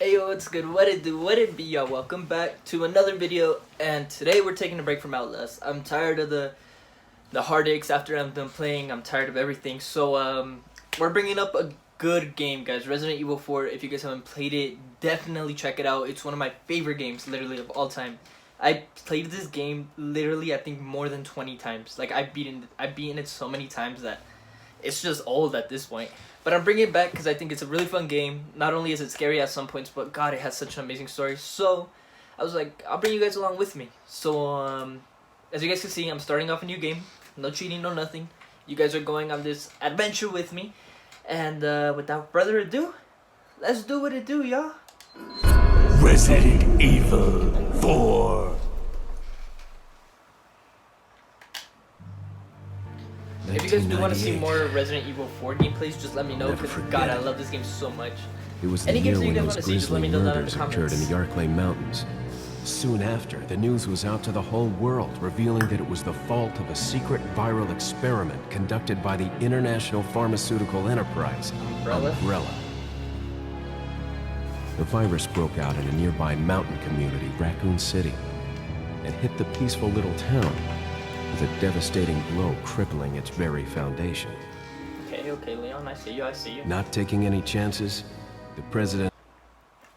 Yo, what's good? What it do? What it be, y'all? Welcome back to another video, and today we're taking a break from Outlast. I'm tired of the heartaches after I'm done playing. I'm tired of everything. So we're bringing up a good game, guys. Resident Evil 4. If you guys haven't played it, definitely check it out. It's one of my favorite games, literally, of all time. I played this game literally, I think, more than 20 times. Like I've beaten it so many times that it's just old at this point. But I'm bringing it back because I think it's a really fun game. Not only is it scary at some points, but God, it has such an amazing story. So I was like, I'll bring you guys along with me. So as you guys can see, I'm starting off a new game. No cheating, no nothing. You guys are going on this adventure with me. And without further ado, let's do what it do, y'all. Resident Evil 4. If you guys do want to see more Resident Evil 4 gameplays, just let me know, because God, I love this game so much. It was the Any year games that you when guys those want to see, just let me grisly know down in the murders occurred in comments. the Arklay Mountains. Soon after, the news was out to the whole world, revealing that it was the fault of a secret viral experiment conducted by the international pharmaceutical enterprise, Umbrella. The virus broke out in a nearby mountain community, Raccoon City, and hit the peaceful little town with a devastating blow crippling its very foundation. Okay, Leon, I see you. Not taking any chances, the president...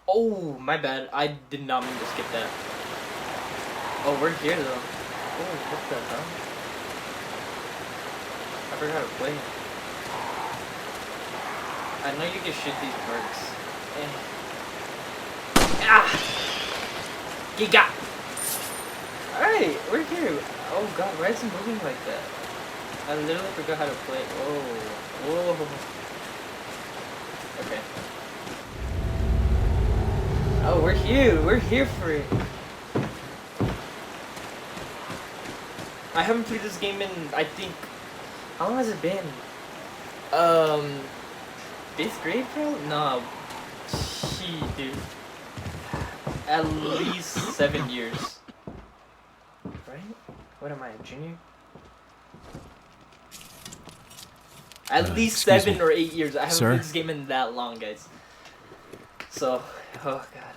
Oh, my bad. I did not mean to skip that. Oh, we're here, though. Oh, what the hell? I forgot how to play. I know you can shoot these birds. Ah! Giga! Alright, we're here. Oh god, why is it moving like that? I literally forgot how to play. Oh, whoa. Okay. Oh, we're here. We're here for it. I haven't played this game in, I think, how long has it been? 5th grade, bro? No. Gee, dude. At least 7 years. Right? What am I, a junior? At least 7 or 8 years. I haven't played this game in that long, guys. So, oh god.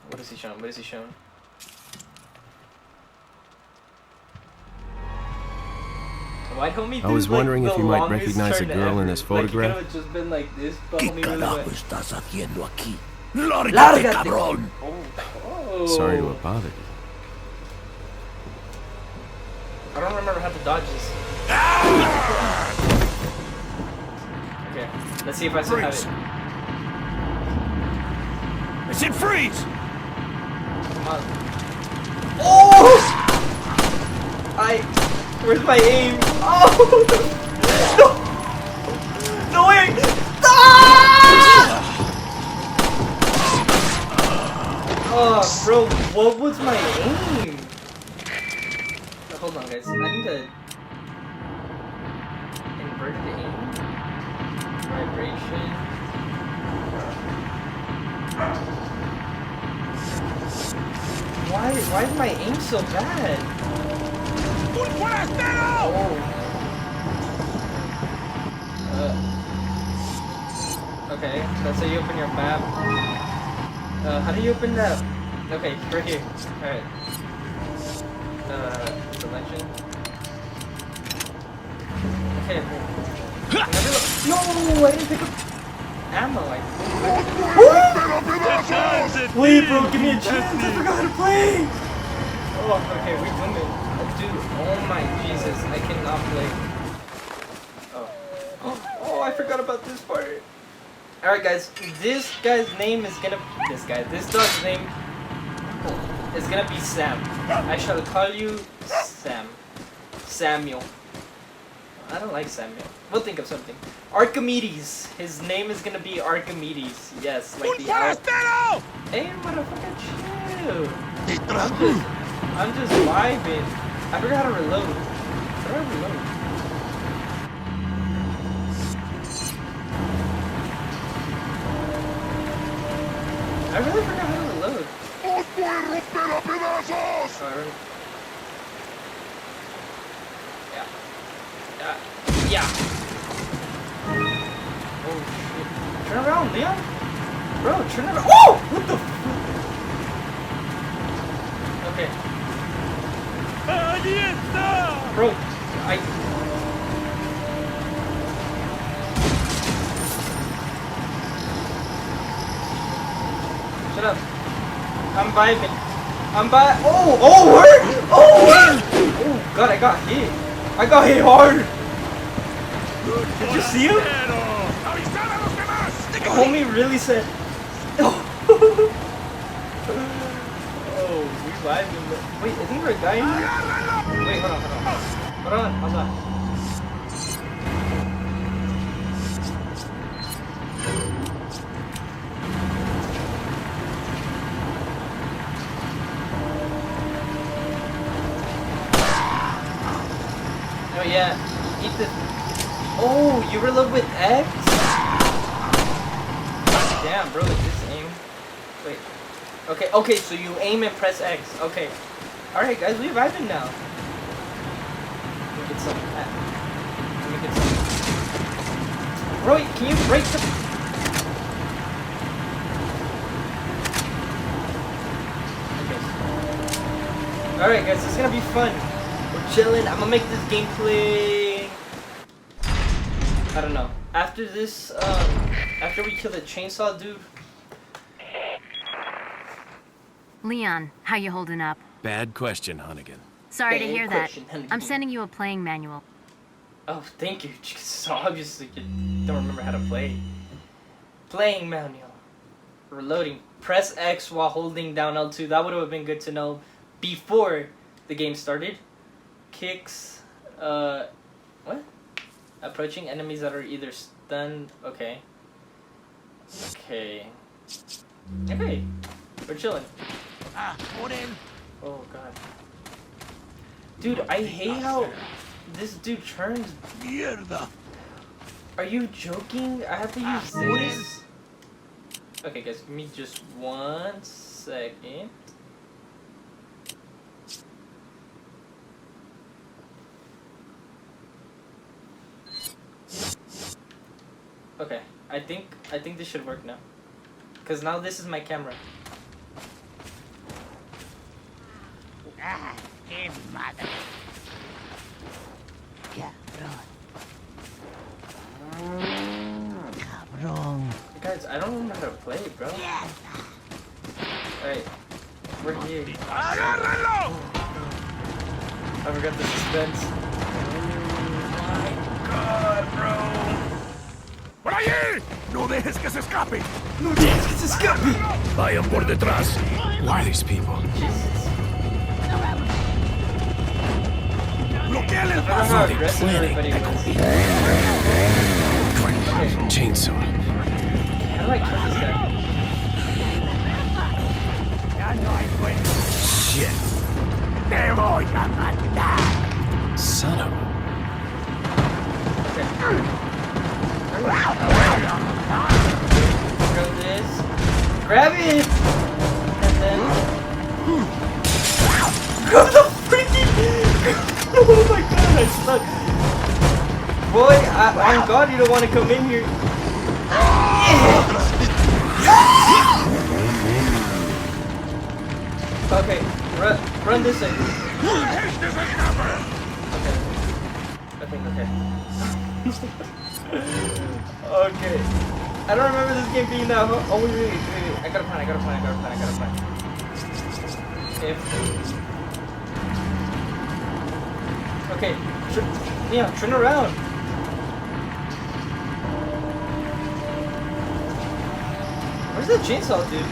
What is he showing? What is he showing? Why'd homie do, I was wondering if you might recognize a girl in this photograph. Like, he could've just been like this, but ¿Qué homie really carajo went, estás haciendo aquí? ¡Lárgate, ¡Lárgate! cabrón! Oh. Sorry to have bothered you. I don't remember how to dodge this. Okay, let's see if I still have it. I said freeze! Come on. Oh! Where's my aim? Oh! No! No way! Ah! Oh, bro, what was my aim? Hold on, guys. I need to inverted aim. Vibration. Why is my aim so bad? Oh. Okay, that's how you open your map. How do you open that? Okay, right here. Alright. Selection. Okay. No, I didn't pick up ammo. Wait, bro, give me a chance. I forgot how to play. Oh, okay, we win it. Dude, oh my Jesus, I cannot play. Oh, I forgot about this part. Alright guys, this dog's name is gonna be Sam. I shall call you Sam. Samuel. I don't like Samuel. We'll think of something. Archimedes. His name is gonna be Archimedes. Yes, like the owl. Hey, motherfucker, chill. I'm just vibing. I forgot how to reload. How do I reload? I really forgot how to reload. Yeah. Turn around, Leon. Bro, turn around. Oh! What the f... Okay. Bro, Shut up. I'm vibing. Oh, word! Oh, word! Oh, God, I got hit. I got hit hard. Did you see him? The homie really said... Oh, we vibing. Wait, isn't there a guy in here? Wait, hold on. Oh yeah, eat the... Oh, you reload with X? Damn, bro, just aim. Wait. Okay, so you aim and press X. Okay. Alright, guys, we vibing now. Let me get some. Bro, can you break the... Okay. Alright, guys, it's gonna be fun. We're chilling. I'm gonna make this gameplay... I don't know. After this, after we kill the chainsaw dude... Leon, how you holding up? Bad question, Hunnigan. Sorry to Bad hear that. question, Hunnigan. I'm sending you a playing manual. Oh, thank you. So obviously you don't remember how to play. Playing manual. Reloading. Press X while holding down L2. That would have been good to know before the game started. Kicks. What? Approaching enemies that are either stunned. Okay. Okay. We're chilling. Oh god. Dude, I hate how this dude turns. Mierda. Are you joking? I have to use this? Okay guys, give me just 1 second. Okay, I think this should work now. Cause now this is my camera. Ah, qué madre. Cabrón. Guys, I don't remember how to play, bro. Alright, we're here. ¡Agárralo! I forgot the suspense. Oh my god, bro. ¡Por allí! ¡No dejes que se escape! No, this is scary. Vayan por detrás. Who are these people? Jesus. ¡Bloqueale el I don't know paso! how aggressive everybody was. Chainsaw. How do I kill this guy? Shit. ¡Te voy a matar! Son of a... Okay. Grab this. Grab it! And then... Grab the freaking... Oh my god, I'm stuck. Boy, on God, you don't want to come in here. Okay, run this way. Okay. Okay. I don't remember this game being that hard. Oh, wait. I got a plan. If... Okay, yeah, turn around. Where's the chainsaw, dude?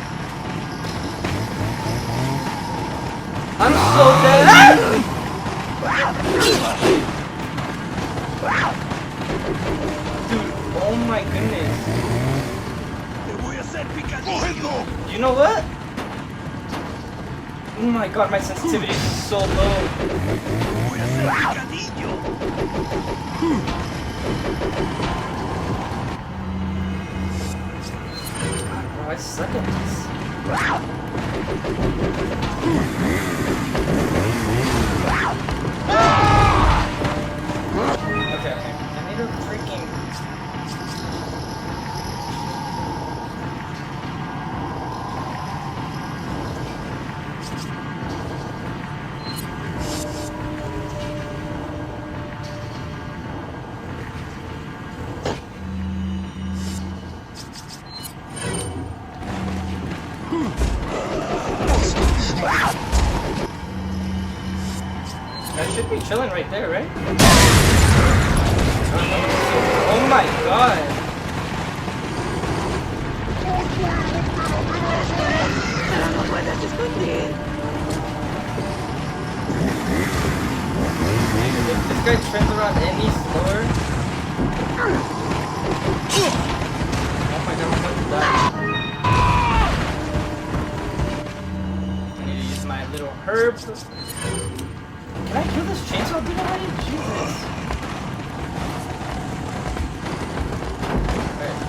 I'm so dead. Dude, oh my goodness. ¡Te voy a hacer picadillo! You know what? Oh my god, my sensitivity is so low. ¡Te voy a hacer picadillo! God, bro, I suck at this. Okay. I need a freaking... chilling right there, right? Oh my god. If this guy turns around any slower. Oh my god, I'm about to die. I need to use my little herb. Can I kill this chainsaw dude already? Jesus. Alright.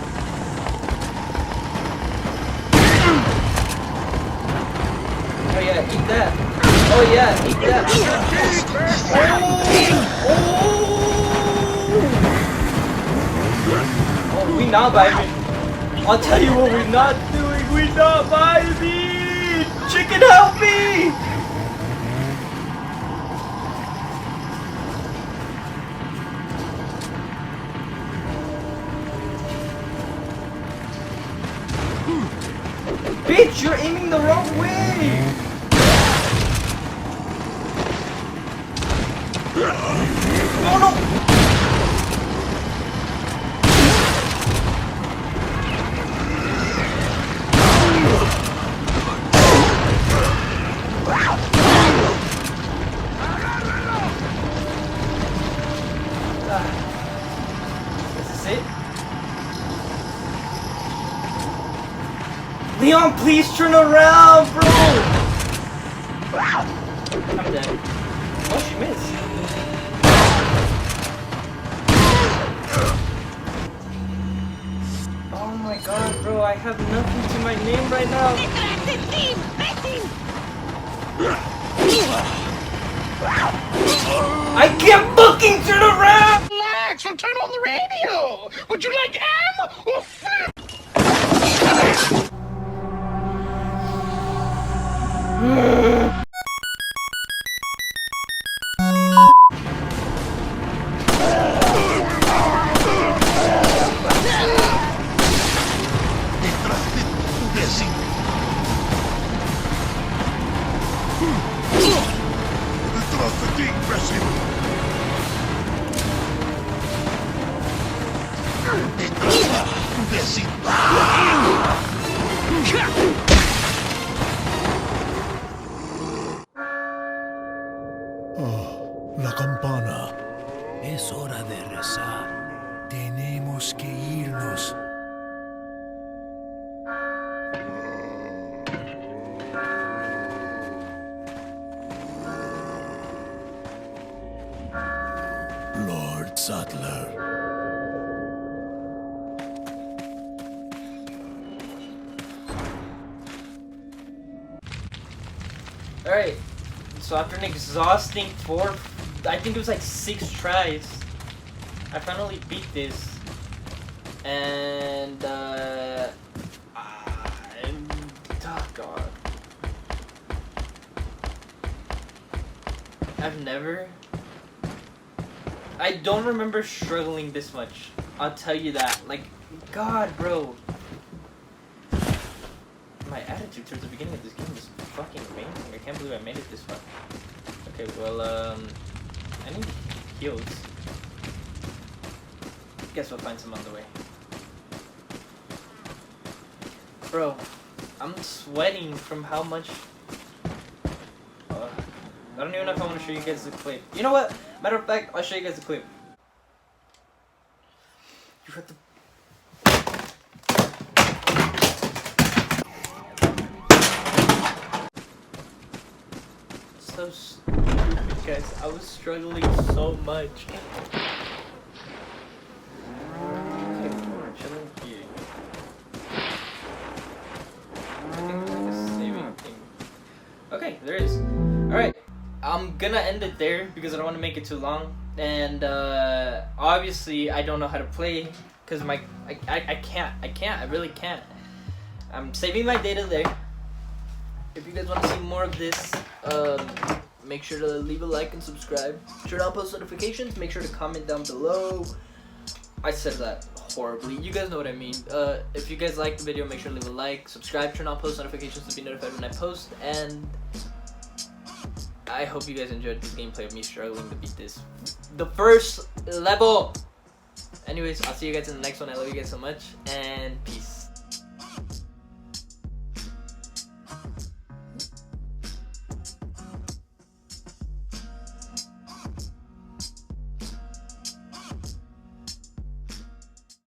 Oh yeah, eat that. Oh yeah, eat that. Oh, we not vibing. I'll tell you what we're not doing. We not vibing. Chicken, help me. Bitch, you're aiming the wrong way! Oh no! Is this it? Leon, please turn around, bro! I'm dead. Oh, she missed. Oh my god, bro, I have nothing to my name right now. I can't fucking turn around! Relax and turn on the radio. Would you like ham or flip? Oh, la campana. Es hora de rezar. Tenemos que irnos. Lord Sattler. Alright, so after an exhausting I think it was like 6 tries, I finally beat this. And, oh god. I don't remember struggling this much. I'll tell you that. Like, god, bro. My attitude towards the beginning of this game is fucking amazing. I can't believe I made it this far. Okay, well, I need heals. Guess we'll find some on the way. Bro, I'm sweating from how much... I don't even know if I want to show you guys the clip. You know what? Matter of fact, I'll show you guys the clip. You heard the... So stupid, guys. I was struggling so much. Okay, we're chilling here. I think there's like a saving thing. Okay, there is. Alright, I'm gonna end it there because I don't want to make it too long. And obviously I don't know how to play because I can't. I really can't. I'm saving my data there. If you guys want to see more of this, make sure to leave a like and subscribe. Turn on post notifications. Make sure to comment down below. I said that horribly. You guys know what I mean. If you guys like the video, make sure to leave a like, subscribe, turn on post notifications to be notified when I post, and I hope you guys enjoyed this gameplay of me struggling to beat the first level. Anyways, I'll see you guys in the next one. I love you guys so much, and peace.